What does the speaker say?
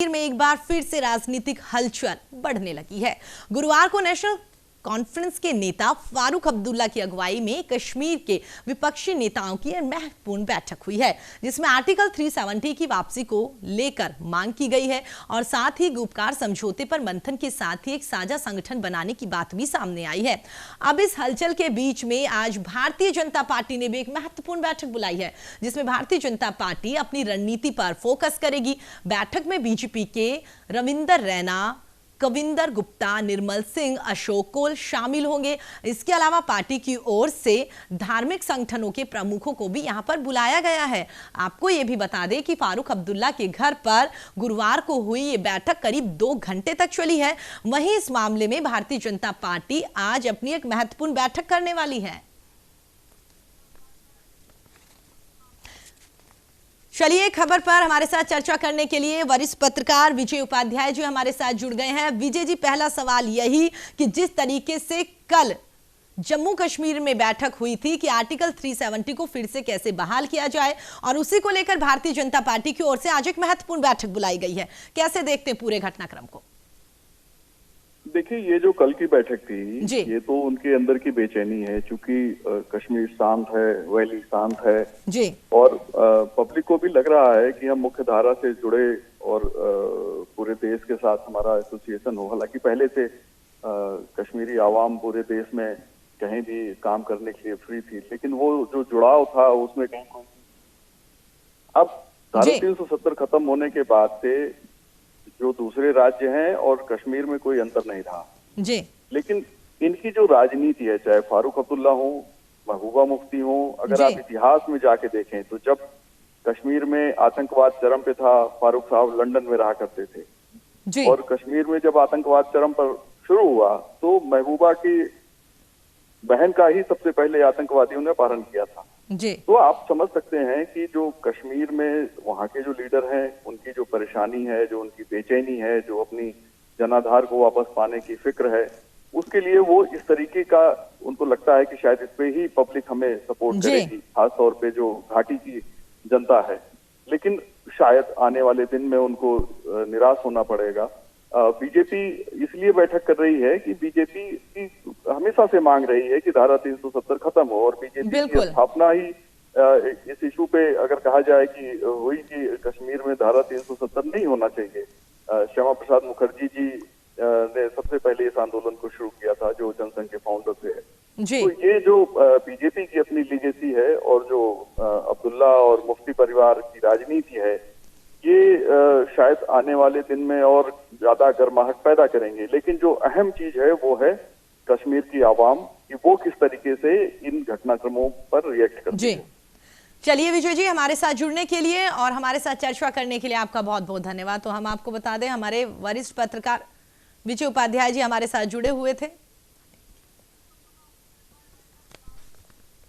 में एक बार फिर से राजनीतिक हलचल बढ़ने लगी है। गुरुवार को नेशनल कॉन्फ्रेंस के नेता फारूक अब्दुल्ला की अगुवाई में कश्मीर के विपक्षी नेताओं की एक महत्वपूर्ण बैठक हुई है, जिसमें आर्टिकल 370 की वापसी को लेकर मांग की गई है और साथ ही गुपकार समझौते पर मंथन के साथ ही एक साझा संगठन बनाने की बात भी सामने आई है। अब इस हलचल के बीच में आज भारतीय जनता पार्टी ने भी एक महत्वपूर्ण बैठक बुलाई है, जिसमें भारतीय जनता पार्टी अपनी रणनीति पर फोकस करेगी। बैठक में बीजेपी के रविंदर रैना, कविंदर गुप्ता, निर्मल सिंह, अशोक कौल शामिल होंगे। इसके अलावा पार्टी की ओर से धार्मिक संगठनों के प्रमुखों को भी यहां पर बुलाया गया है। आपको यह भी बता दें कि फारूक अब्दुल्ला के घर पर गुरुवार को हुई ये बैठक करीब 2 घंटे तक चली है। वहीं इस मामले में भारतीय जनता पार्टी आज अपनी एक महत्वपूर्ण बैठक करने वाली है। चलिए, खबर पर हमारे साथ चर्चा करने के लिए वरिष्ठ पत्रकार विजय उपाध्याय जी हमारे साथ जुड़ गए हैं। विजय जी, पहला सवाल यही कि जिस तरीके से कल जम्मू कश्मीर में बैठक हुई थी कि आर्टिकल 370 को फिर से कैसे बहाल किया जाए, और उसी को लेकर भारतीय जनता पार्टी की ओर से आज एक महत्वपूर्ण बैठक बुलाई गई है, कैसे देखते हैं पूरे घटनाक्रम को? देखिए, ये जो कल की बैठक थी, ये तो उनके अंदर की बेचैनी है, क्योंकि कश्मीर शांत है, वैली शांत है जी, और पब्लिक को भी लग रहा है कि हम मुख्य धारा से जुड़े और पूरे देश के साथ हमारा एसोसिएशन हो। हालांकि पहले से कश्मीरी आवाम पूरे देश में कहीं भी काम करने के लिए फ्री थी, लेकिन वो जो जुड़ाव था उसमें कहीं अब धारा 370 खत्म होने के बाद से जो दूसरे राज्य हैं और कश्मीर में कोई अंतर नहीं रहा जी। लेकिन इनकी जो राजनीति है, चाहे फारूक अब्दुल्ला हो, महबूबा मुफ्ती हो, अगर आप इतिहास में जाके देखें तो जब कश्मीर में आतंकवाद चरम पे था, फारूक साहब लंदन में रहा करते थे जी। और कश्मीर में जब आतंकवाद चरम पर शुरू हुआ तो महबूबा की बहन का ही सबसे पहले आतंकवादियों ने अपहरण किया था जी। तो आप समझ सकते हैं कि जो कश्मीर में वहाँ के जो लीडर हैं, उनकी जो परेशानी है, जो उनकी बेचैनी है, जो अपनी जनाधार को वापस पाने की फिक्र है, उसके लिए वो इस तरीके का उनको लगता है कि शायद इस पे ही पब्लिक हमें सपोर्ट करेगी, खासतौर पे जो घाटी की जनता है। लेकिन शायद आने वाले दिन में उनको निराश होना पड़ेगा। बीजेपी इसलिए बैठक कर रही है कि बीजेपी की हमेशा से मांग रही है कि धारा 370 खत्म हो, और बीजेपी की स्थापना ही इस इशू पे अगर कहा जाए कि हुई कि कश्मीर में धारा 370 नहीं होना चाहिए। श्यामा प्रसाद मुखर्जी जी ने सबसे पहले इस आंदोलन को शुरू किया था, जो जनसंघ के फाउंडर थे जी। तो ये जो बीजेपी की अपनी लीगेसी है और जो अब्दुल्ला और मुफ्ती परिवार की राजनीति है, ये शायद आने वाले दिन में और ज्यादा गर्माहट पैदा करेंगे। लेकिन जो अहम चीज है वो है कश्मीर की आवाम कि वो किस तरीके से इन घटनाक्रमों पर रिएक्ट करती है। चलिए विजय जी, हमारे साथ जुड़ने के लिए और हमारे साथ चर्चा करने के लिए आपका बहुत बहुत धन्यवाद। तो हम आपको बता दें, हमारे वरिष्ठ पत्रकार विजय उपाध्याय जी हमारे साथ जुड़े हुए थे।